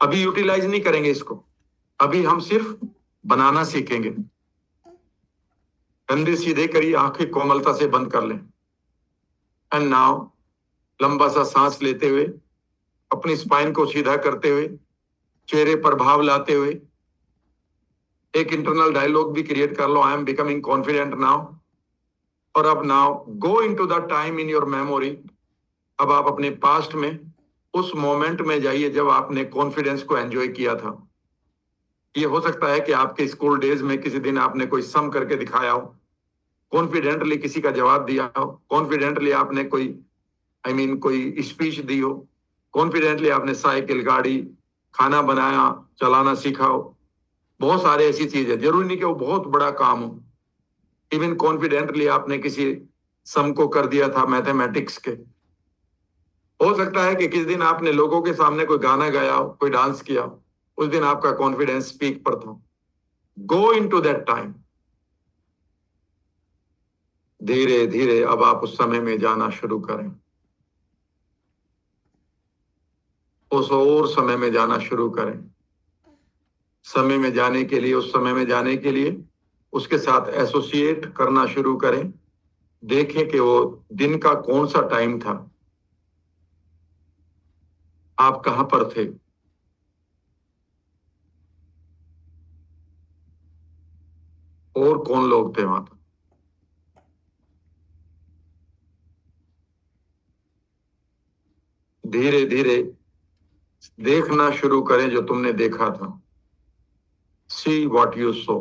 अभी यूटिलाइज नहीं करेंगे इसको, अभी हम सिर्फ बनाना सीखेंगे। कंधे सीधे करिए, आंखें कोमलता से बंद कर लें। एंड नाउ लंबा सा सांस लेते हुए, अपनी स्पाइन को सीधा करते हुए, चेहरे पर भाव लाते हुए एक इंटरनल डायलॉग भी क्रिएट कर लो, I am becoming confident now. और अब now go into the time in your memory. अब आप अपने पास्ट में उस मोमेंट में जाइए जब आपने कॉन्फिडेंस को एंजॉय किया था। ये हो सकता है कि आपके स्कूल डेज में किसी दिन आपने कोई सम करके दिखाया हो, कॉन्फिडेंटली किसी का जवाब दिया हो, कॉन्फिडेंटली आपने कोई कोई स्पीच दी हो, कॉन्फिडेंटली आपने साइकिल, गाड़ी, खाना बनाया, चलाना सीखा हो। बहुत सारे ऐसी चीज है, जरूरी नहीं कि वो बहुत बड़ा काम हो। इवन कॉन्फिडेंटली आपने किसी सम को कर दिया था मैथमेटिक्स के। हो सकता है कि किस दिन आपने लोगों के सामने कोई गाना गाया हो, कोई डांस किया हो, उस दिन आपका कॉन्फिडेंस पीक पर था। गो इन टू दैट टाइम। धीरे धीरे अब आप उस समय में जाना शुरू करें, उस और समय में जाना शुरू करें। समय में जाने के लिए, उस समय में जाने के लिए उसके साथ एसोसिएट करना शुरू करें। देखें कि वो दिन का कौन सा टाइम था, आप कहां पर थे, और कौन लोग थे वहां पर। धीरे धीरे देखना शुरू करें जो तुमने देखा था। See what you so.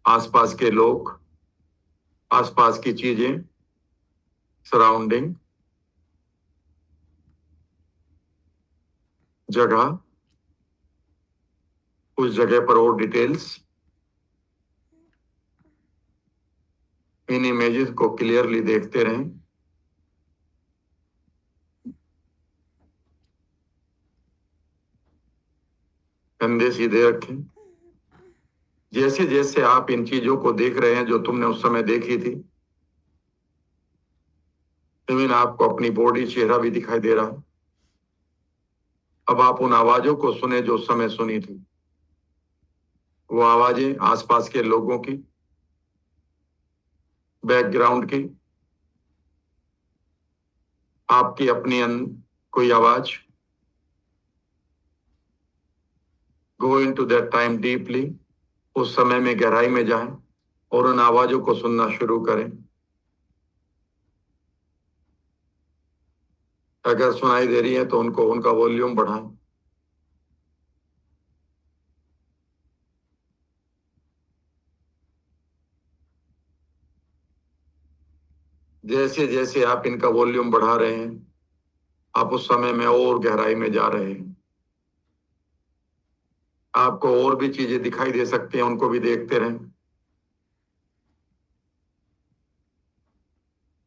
आसपास के लोग, आसपास की चीजें, सराउंडिंग, जगह, उस जगह पर और डिटेल्स। इन इमेजेस को क्लियरली देखते रहें। कंधे सीधे रखें। जैसे जैसे आप इन चीजों को देख रहे हैं जो तुमने उस समय देखी थी, इवन आपको अपनी बॉडी, चेहरा भी दिखाई दे रहा है। अब आप उन आवाजों को सुने जो उस समय सुनी थी। वो आवाजें आसपास के लोगों की, बैकग्राउंड की, आपकी अपनी कोई आवाज। गो इन टू दैट टाइम डीपली। उस समय में गहराई में जाएं और उन आवाजों को सुनना शुरू करें। अगर सुनाई दे रही है तो उनका वॉल्यूम बढ़ाएं। जैसे जैसे आप इनका वॉल्यूम बढ़ा रहे हैं, आप उस समय में और गहराई में जा रहे हैं। आपको और भी चीजें दिखाई दे सकती हैं, उनको भी देखते रहें।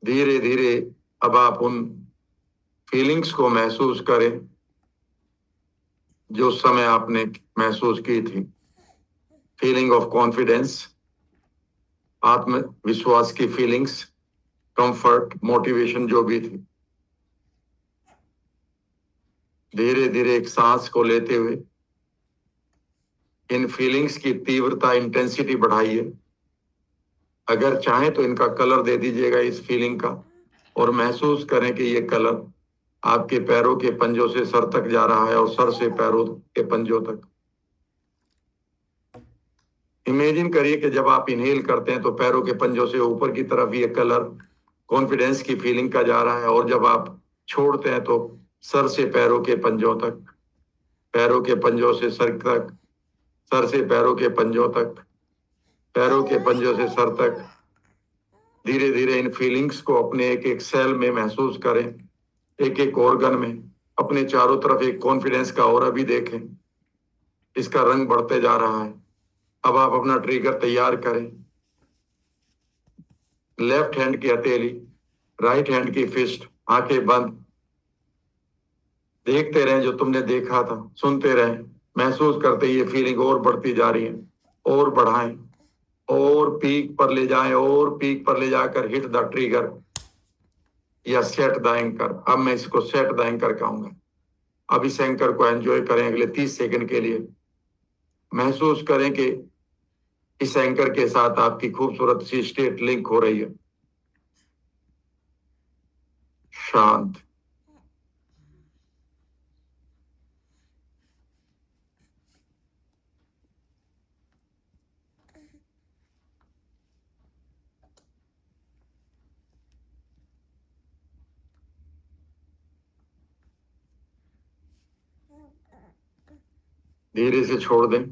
धीरे धीरे अब आप उन फीलिंग्स को महसूस करें जो उस समय आपने महसूस की थी। फीलिंग ऑफ कॉन्फिडेंस, आत्मविश्वास की फीलिंग्स, कंफर्ट, मोटिवेशन जो भी थी। धीरे धीरे एक सांस को लेते हुए इन फीलिंग्स की तीव्रता, इंटेंसिटी बढ़ाइए। अगर चाहें तो इनका कलर दे दीजिएगा इस फीलिंग का, और महसूस करें कि ये कलर आपके पैरों के पंजों से सर तक जा रहा है और सर से पैरों के पंजों तक। इमेजिन करिए कि जब आप इनहेल करते हैं तो पैरों के पंजों से ऊपर की तरफ ये कलर कॉन्फिडेंस की फीलिंग का जा रहा है, और जब आप छोड़ते हैं तो सर से पैरों के पंजों तक, पैरों के पंजों से सर तक, सर से पैरों के पंजों तक, पैरों के पंजों से सर तक। धीरे धीरे इन फीलिंग्स को अपने एक एक सेल में महसूस करें, एक एक ऑर्गन में। अपने चारों तरफ एक कॉन्फिडेंस का ऑरा भी देखें, इसका रंग बढ़ते जा रहा है। अब आप अपना ट्रिगर तैयार करें। लेफ्ट हैंड की हथेली, राइट हैंड की फिस्ट, आंखें बंद। देखते रहें जो तुमने देखा था, सुनते रहें, महसूस करते ये फीलिंग और बढ़ती जा रही है। और बढ़ाएं, और पीक पर ले जाएं, और पीक पर ले जाकर हिट द ट्रिगर या सेट द एंकर। अब मैं इसको सेट द एंकर कहूंगा। अब इस एंकर को एंजॉय करें अगले 30 सेकंड के लिए। महसूस करें कि इस एंकर के साथ आपकी खूबसूरत सी स्टेट लिंक हो रही है। शांत। धीरे से छोड़ दें,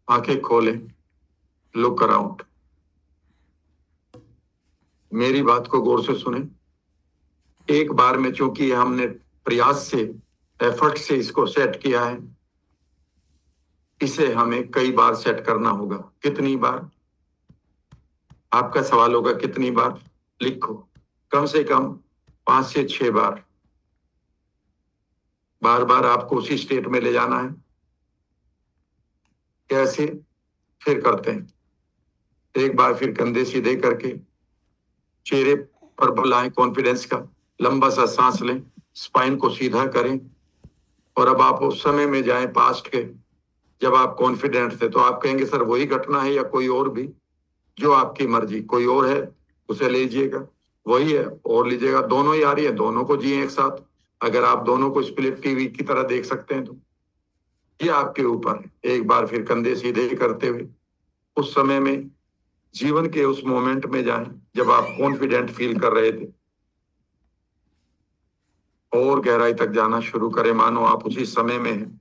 आंखें खोलें, लुक अराउंड। मेरी बात को गौर से सुने। एक बार में, चूंकि हमने प्रयास से, एफर्ट से इसको सेट किया है, इसे हमें कई बार सेट करना होगा। कितनी बार? आपका सवाल होगा कितनी बार? लिखो, कम से कम 5 से 6 बार। बार बार आपको उसी स्टेट में ले जाना है। कैसे? फिर करते हैं। एक बार फिर कंधे सीधे करके चेहरे पर बल आए कॉन्फिडेंस का, लंबा सा सांस लें, स्पाइन को सीधा करें। और अब आप उस समय में जाएं पास्ट के, जब आप कॉन्फिडेंट थे। तो आप कहेंगे सर वही घटना है या कोई और भी? जो आपकी मर्जी। कोई और है उसे लीजिएगा, वही है और लीजिएगा, दोनों ही आ रही है, दोनों को जिए एक साथ। अगर आप दोनों को स्प्लिट टीवी की तरह देख सकते हैं तो ये आपके ऊपर है। एक बार फिर कंधे सीधे करते हुए उस समय में, जीवन के उस मोमेंट में जाएं जब आप कॉन्फिडेंट फील कर रहे थे। और गहराई तक जाना शुरू करें, मानो आप उसी समय में हैं।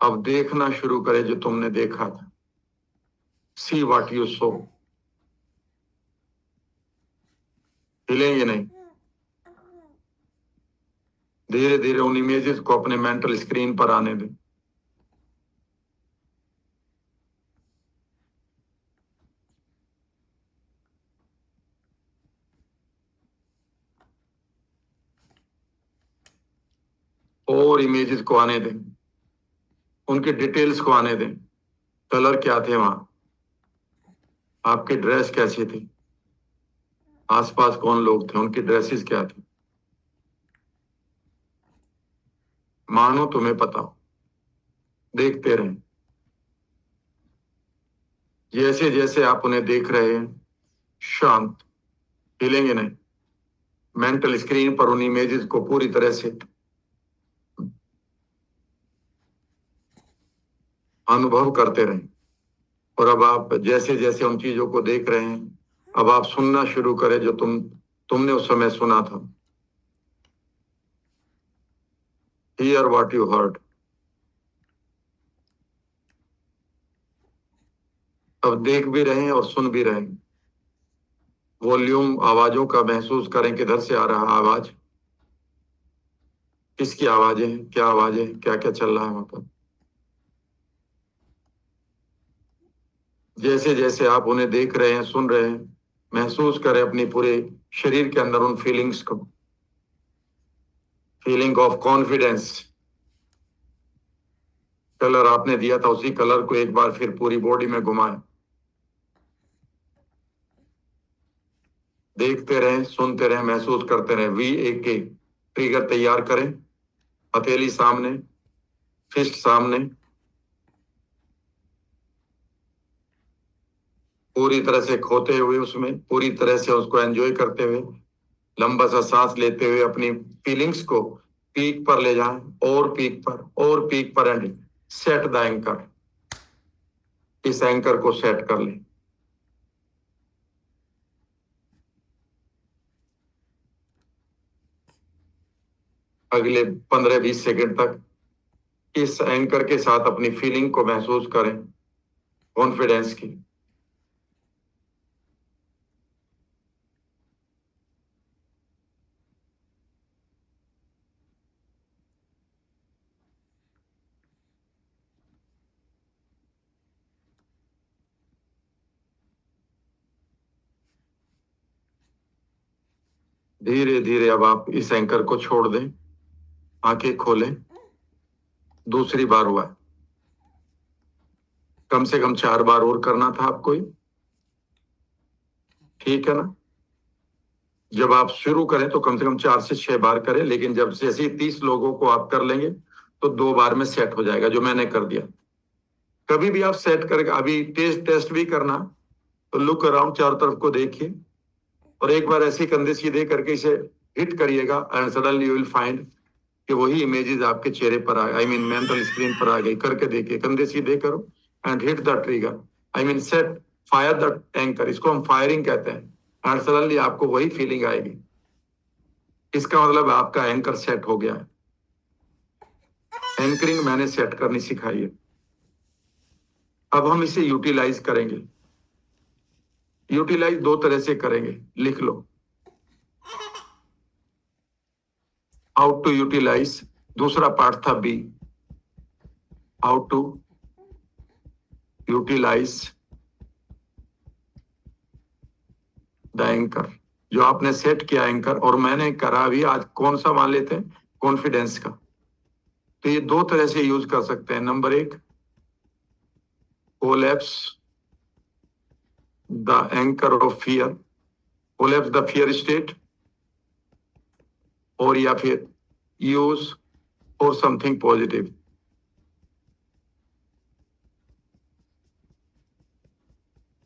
अब देखना शुरू करें जो तुमने देखा था। See what you so. हिलेंगे नहीं। धीरे धीरे उन इमेजेस को अपने मेंटल स्क्रीन पर आने दें। और इमेजेस को आने दें, उनके डिटेल्स को आने दें। कलर क्या थे वहां? आपकी ड्रेस कैसी थी? आसपास कौन लोग थे? उनकी ड्रेसेस क्या थी? मानो तुम्हें पता हो। देखते रहें। जैसे जैसे आप उन्हें देख रहे हैं, शांत, हिलेंगे नहीं। मेंटल स्क्रीन पर उन इमेजेस को पूरी तरह से अनुभव करते रहें। और अब आप जैसे जैसे उन चीजों को देख रहे हैं, अब आप सुनना शुरू करें जो तुमने उस समय सुना था। Here what you heard. अब देख भी रहे हैं और सुन भी रहे हैं। वॉल्यूम, आवाजों का महसूस करें, किधर से आ रहा आवाज, किसकी आवाजें हैं, क्या आवाजें हैं, क्या क्या चल रहा है वहां पर। जैसे जैसे आप उन्हें देख रहे हैं, सुन रहे हैं, महसूस करें अपनी पूरे शरीर के अंदर उन फीलिंग्स को। Feeling of confidence. कलर आपने दिया था, उसी कलर को एक बार फिर पूरी बॉडी में घुमाएं। देखते रहें, सुनते रहें, महसूस करते रहें। VAK ट्रिगर तैयार करें। हथेली सामने, फिस्ट सामने, पूरी तरह से खोते हुए उसमें, पूरी तरह से उसको एंजॉय करते हुए, लंबा सा सांस लेते हुए अपनी फीलिंग्स को पीक पर ले जाएं, और पीक पर, और पीक पर। And set the anchor. इस एंकर को सेट कर लें। अगले 15-20 सेकंड तक इस एंकर के साथ अपनी फीलिंग को महसूस करें, कॉन्फिडेंस की। धीरे धीरे अब आप इस एंकर को छोड़ दें, आंखें खोलें। दूसरी बार हुआ। कम से कम 4 बार और करना था आपको। ठीक है ना। जब आप शुरू करें तो कम से कम 4 से 6 बार करें, लेकिन जब जैसे ही 30 लोगों को आप कर लेंगे तो 2 बार में सेट हो जाएगा, जो मैंने कर दिया। कभी भी आप सेट करके अभी टेस्ट भी करना तो लुक अराउंड, चारों तरफ को देखिए और एक बार ऐसी कंधे सीधे करके इसे हिट करिएगा and suddenly you will find कि वही इमेजेस आपके चेहरे पर आ, आई मीन मेंटल स्क्रीन पर आ गई। करके देखिए, कंधे सीधे करो and hit the trigger, I mean set, fire the anchor, इसको हम फायरिंग कहते हैं। एंड सडनली आपको वही फीलिंग आएगी। इसका मतलब आपका एंकर सेट हो गया है। एंकरिंग मैंने सेट करनी सिखाई है। अब हम इसे यूटिलाइज करेंगे। यूटिलाइज 2 तरह से करेंगे, लिख लो। हाउ टू यूटिलाइज, दूसरा पार्ट था B, how to utilize the anchor. जो आपने सेट किया एंकर और मैंने करा भी, आज कौन सा मान लेते हैं, कॉन्फिडेंस का। तो ये 2 तरह से यूज कर सकते हैं। Number 1, collapse the anchor of fear, collapse the fear state, और या फिर यूज फॉर समथिंग पॉजिटिव।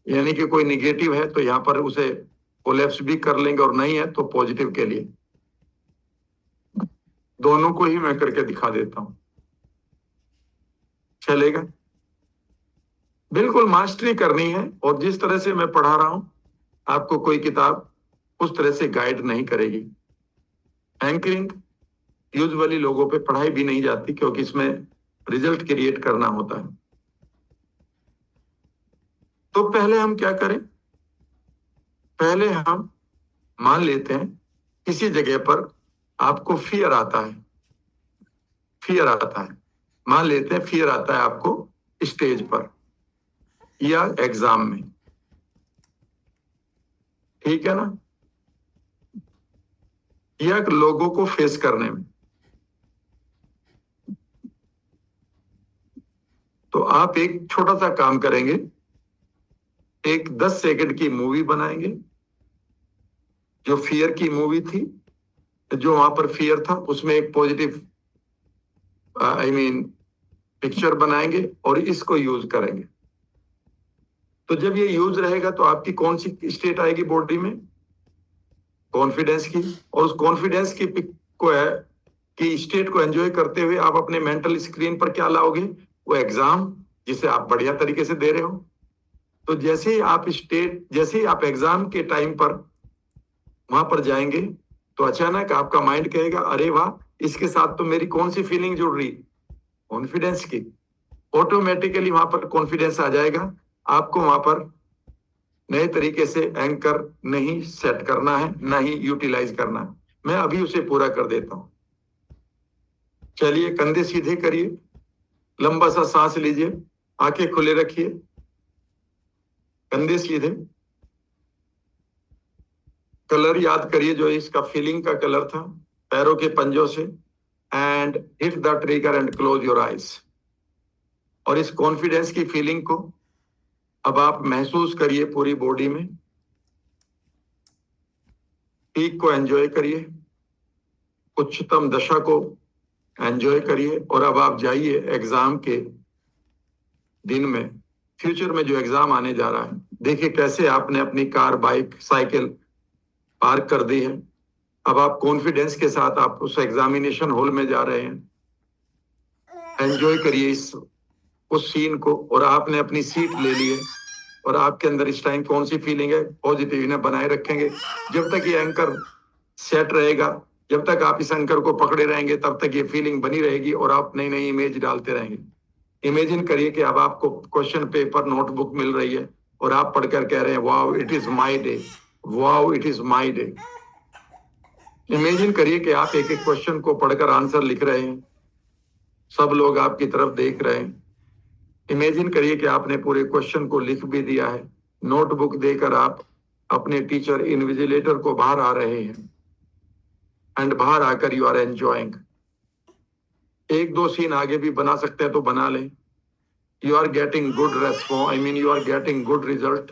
यानी कि कोई निगेटिव है तो यहां पर उसे कोलैप्स भी कर लेंगे, और नहीं है तो पॉजिटिव के लिए। दोनों को ही मैं करके दिखा देता हूं, चलेगा। बिल्कुल मास्टरी करनी है, और जिस तरह से मैं पढ़ा रहा हूं आपको कोई किताब उस तरह से गाइड नहीं करेगी। एंकरिंग यूजुअली लोगों पे पढ़ाई भी नहीं जाती, क्योंकि इसमें रिजल्ट क्रिएट करना होता है। तो पहले हम क्या करें, पहले हम मान लेते हैं किसी जगह पर आपको फियर आता है, फियर आता है, मान लेते हैं फियर आता है आपको स्टेज पर या एग्जाम में, ठीक है ना, या लोगों को फेस करने में। तो आप एक छोटा सा काम करेंगे, एक 10 सेकंड की मूवी बनाएंगे, जो फियर की मूवी थी, जो वहां पर फियर था उसमें एक पॉजिटिव आई मीन पिक्चर बनाएंगे और इसको यूज करेंगे। तो जब ये यूज रहेगा तो आपकी कौन सी स्टेट आएगी बॉडी में, कॉन्फिडेंस की। और उस कॉन्फिडेंस की पिक को है कि स्टेट को एंजॉय करते हुए आप अपने मेंटल स्क्रीन पर क्या लाओगे, वो एग्जाम जिसे आप बढ़िया तरीके से दे रहे हो। तो जैसे ही आप स्टेट, जैसे ही आप एग्जाम के टाइम पर वहां पर जाएंगे तो अचानक आपका माइंड कहेगा अरे वाह, इसके साथ तो मेरी कौन सी फीलिंग जुड़ रही, कॉन्फिडेंस की। ऑटोमेटिकली वहां पर कॉन्फिडेंस आ जाएगा। आपको वहां पर नए तरीके से एंकर नहीं सेट करना है, ना ही यूटिलाइज करना है। मैं अभी उसे पूरा कर देता हूं। चलिए, कंधे सीधे करिए, लंबा सा सांस लीजिए, आंखें खुले रखिए, कंधे सीधे। कलर याद करिए जो इसका फीलिंग का कलर था, पैरों के पंजों से, and hit the trigger and close your eyes. और इस कॉन्फिडेंस की फीलिंग को अब आप महसूस करिए पूरी बॉडी में। पीक को एंजॉय करिए, उच्चतम दशा को एंजॉय करिए। और अब आप जाइए एग्जाम के दिन में, फ्यूचर में जो एग्जाम आने जा रहा है, देखिए कैसे आपने अपनी कार, बाइक, साइकिल पार्क कर दी है। अब आप कॉन्फिडेंस के साथ आप उस एग्जामिनेशन हॉल में जा रहे हैं। एंजॉय करिए इस उस सीन को, और आपने अपनी सीट ले ली है। और आपके अंदर इस टाइम कौन सी फीलिंग है, पॉजिटिव, इन्हें बनाए रखेंगे। जब तक ये एंकर सेट रहेगा, जब तक आप इस एंकर को पकड़े रहेंगे, तब तक ये फीलिंग बनी रहेगी और आप नई नई इमेज डालते रहेंगे। इमेजिन करिए कि अब आपको क्वेश्चन पेपर, नोटबुक मिल रही है और आप पढ़कर कह रहे हैं wow it is my day, wow it is my day. Imagine करिए कि आप एक एक क्वेश्चन को पढ़कर आंसर लिख रहे हैं, सब लोग आपकी तरफ देख रहे हैं। इमेजिन करिए कि आपने पूरे क्वेश्चन को लिख भी दिया है, नोटबुक देकर आप अपने टीचर, इन्विजिलेटर को बाहर आ रहे हैं, एंड बाहर आकर यू आर एंजॉइंग। एक दो सीन आगे भी बना सकते हैं तो बना लें। You are getting good response, I mean you are getting good result.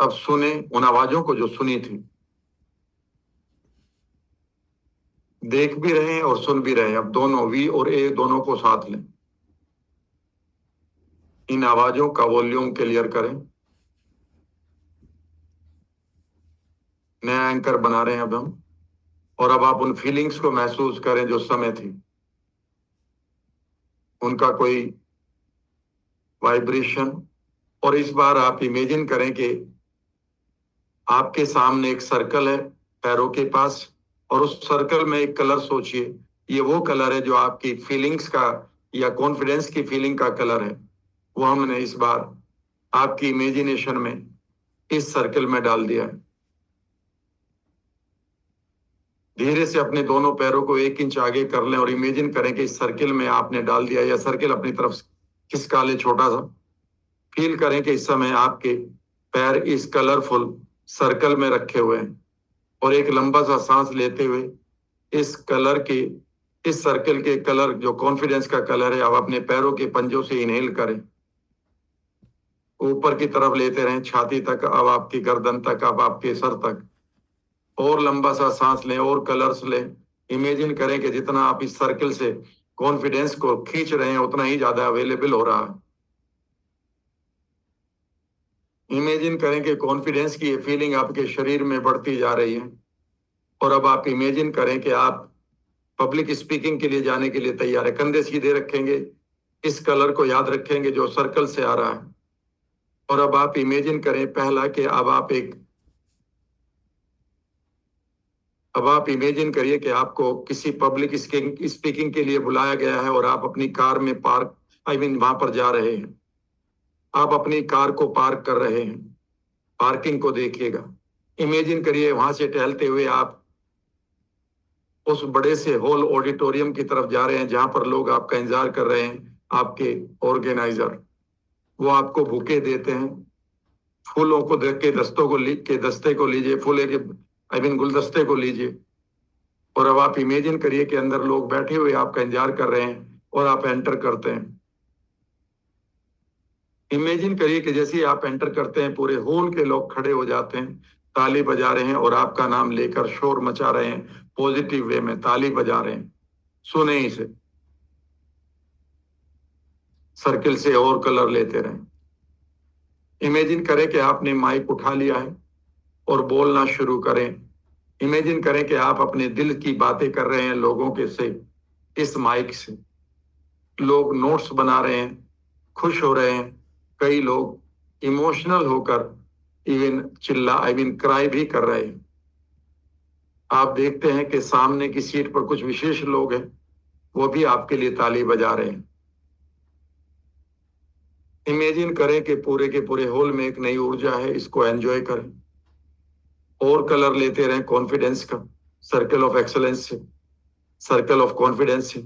अब सुने उन आवाजों को जो सुनी थी, देख भी रहे हैं और सुन भी रहे हैं। अब दोनों वी और ए दोनों को साथ लें। इन आवाजों का वॉल्यूम क्लियर करें। नया एंकर बना रहे हैं अब हम। और अब आप उन फीलिंग्स को महसूस करें जो समय थी, उनका कोई वाइब्रेशन। और इस बार आप इमेजिन करें कि आपके सामने एक सर्कल है पैरों के पास, और उस सर्कल में एक कलर सोचिए। ये वो कलर है जो आपकी फीलिंग्स का या कॉन्फिडेंस की फीलिंग का कलर है। वो हमने इस बार आपकी इमेजिनेशन में इस सर्कल में डाल दिया है। धीरे से अपने दोनों पैरों को 1 इंच आगे कर लें और इमेजिन करें कि इस सर्किल में आपने डाल दिया, या सर्किल अपनी तरफ खिसका ले छोटा सा। फील करें कि इस समय आपके पैर इस कलरफुल सर्कल में रखे हुए हैं, और एक लंबा सा सांस लेते हुए इस कलर के, इस सर्कल के कलर जो कॉन्फिडेंस का कलर है, अब अपने पैरों के पंजों से इनहेल करें। ऊपर की तरफ लेते रहें, छाती तक, अब आपकी गर्दन तक, अब आपके सर तक। और लंबा सा सांस लें और कलर्स लें। इमेजिन करें कि जितना आप इस सर्कल से कॉन्फिडेंस को खींच रहे हैं उतना ही ज्यादा अवेलेबल हो रहा है। इमेजिन करें कि कॉन्फिडेंस की ये फीलिंग आपके शरीर में बढ़ती जा रही है। और अब आप इमेजिन करें कि आप पब्लिक स्पीकिंग के लिए जाने के लिए तैयार है। कंधे सीधे रखेंगे, इस कलर को याद रखेंगे जो सर्कल से आ रहा है। और अब आप इमेजिन करें पहला कि अब आप इमेजिन करिए कि आपको किसी पब्लिक स्पीकिंग के लिए बुलाया गया है और आप अपनी कार में पार्क वहां पर जा रहे हैं। आप अपनी कार को पार्क कर रहे हैं। पार्किंग को देखिएगा। इमेजिन करिए वहां से टहलते हुए आप उस बड़े से हॉल ऑडिटोरियम की तरफ जा रहे हैं जहां पर लोग आपका इंतजार कर रहे हैं। आपके ऑर्गेनाइजर वो आपको बुके देते हैं। फूलों को देख के दस्ते को लीजिए, फूले के गुलदस्ते को लीजिए। और अब आप इमेजिन करिए कि अंदर लोग बैठे हुए आपका इंतजार कर रहे हैं और आप एंटर करते हैं। इमेजिन करिए कि जैसे ही आप एंटर करते हैं पूरे हॉल के लोग खड़े हो जाते हैं, ताली बजा रहे हैं और आपका नाम लेकर शोर मचा रहे हैं, पॉजिटिव वे में ताली बजा रहे हैं। सुने इसे। सर्किल से और कलर लेते रहें। इमेजिन करें कि आपने माइक उठा लिया है और बोलना शुरू करें। इमेजिन करें कि आप अपने दिल की बातें कर रहे हैं लोगों के से इस माइक से। लोग नोट्स बना रहे हैं, खुश हो रहे हैं। कई लोग इमोशनल होकर इवन क्राई भी कर रहे हैं। आप देखते हैं कि सामने की सीट पर कुछ विशेष लोग हैं, वो भी आपके लिए ताली बजा रहे हैं। इमेजिन करें कि पूरे के पूरे हॉल में एक नई ऊर्जा है, इसको एंजॉय करें। और कलर लेते रहें कॉन्फिडेंस का, सर्कल ऑफ एक्सलेंस से, सर्कल ऑफ कॉन्फिडेंस से।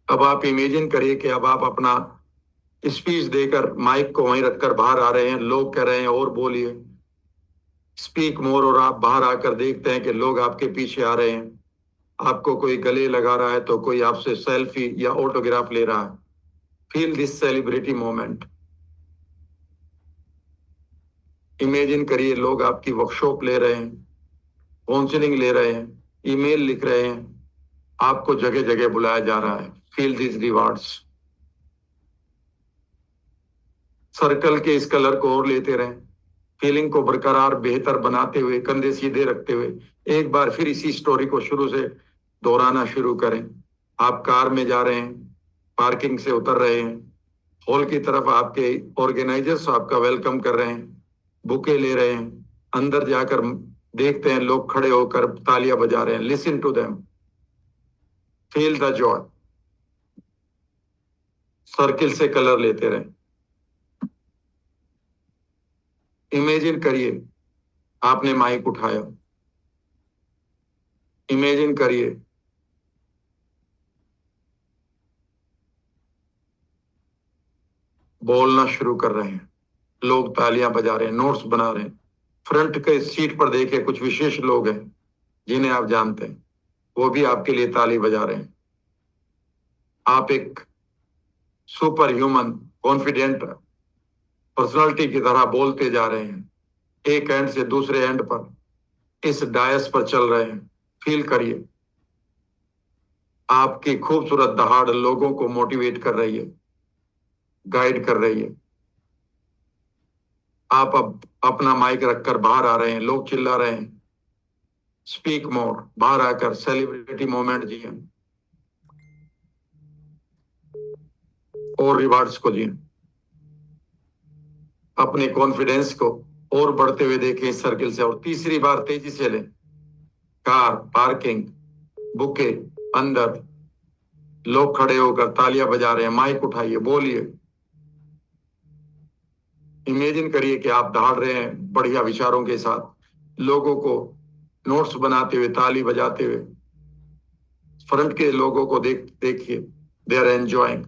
अब आप इमेजिन करिए कि अब आप अपना स्पीच देकर माइक को वहीं रखकर बाहर आ रहे हैं। लोग कह रहे हैं और बोलिए, स्पीक मोर। और आप बाहर आकर देखते हैं कि लोग आपके पीछे आ रहे हैं। आपको कोई गले लगा रहा है तो कोई आपसे सेल्फी या ऑटोग्राफ ले रहा है। Feel this celebrity moment. Imagine करिए लोग आपकी वर्कशॉप ले रहे हैं, काउंसलिंग ले रहे हैं, ईमेल लिख रहे हैं। आपको जगह जगह बुलाया जा रहा है। Feel this rewards. सर्कल के इस कलर को और लेते रहें। फीलिंग को बरकरार बेहतर बनाते हुए, कंधे सीधे रखते हुए एक बार फिर इसी स्टोरी को शुरू से दोहराना शुरू करें। आप कार में जा रहे हैं, पार्किंग से उतर रहे हैं, हॉल की तरफ आपके ऑर्गेनाइजर्स आपका वेलकम कर रहे हैं, बुके ले रहे हैं। अंदर जाकर देखते हैं लोग खड़े होकर तालियां बजा रहे हैं। Listen to them, feel the joy. Circle से कलर लेते रहें। इमेजिन करिए आपने माइक उठाया। इमेजिन करिए बोलना शुरू कर रहे हैं। लोग तालियां बजा रहे हैं, नोट्स बना रहे हैं। फ्रंट के सीट पर देखिए कुछ विशेष लोग हैं जिन्हें आप जानते हैं, वो भी आपके लिए ताली बजा रहे हैं। आप एक सुपर ह्यूमन कॉन्फिडेंट पर्सनालिटी की तरह बोलते जा रहे हैं, एक एंड से दूसरे एंड पर इस डायस पर चल रहे हैं। फील करिए, आपकी खूबसूरत दहाड़ लोगों को मोटिवेट कर रही है, गाइड कर रही है। आप अब अपना माइक रखकर बाहर आ रहे हैं, लोग चिल्ला रहे हैं, स्पीक मोर, बाहर आकर सेलिब्रिटी मोमेंट जिए और रिवार्ड्स को जिए। अपने कॉन्फिडेंस को और बढ़ते हुए देखें इस सर्किल से, और तीसरी बार तेजी से लें। कार, पार्किंग, बुके, अंदर लोग खड़े होकर तालियां बजा रहे हैं, माइक उठाइए, बोलिए। इमेजिन करिए कि आप दहाड़ रहे हैं बढ़िया विचारों के साथ, लोगों को नोट्स बनाते हुए, ताली बजाते हुए। फ्रंट के लोगों को देखिए, दे आर एंजॉयिंग।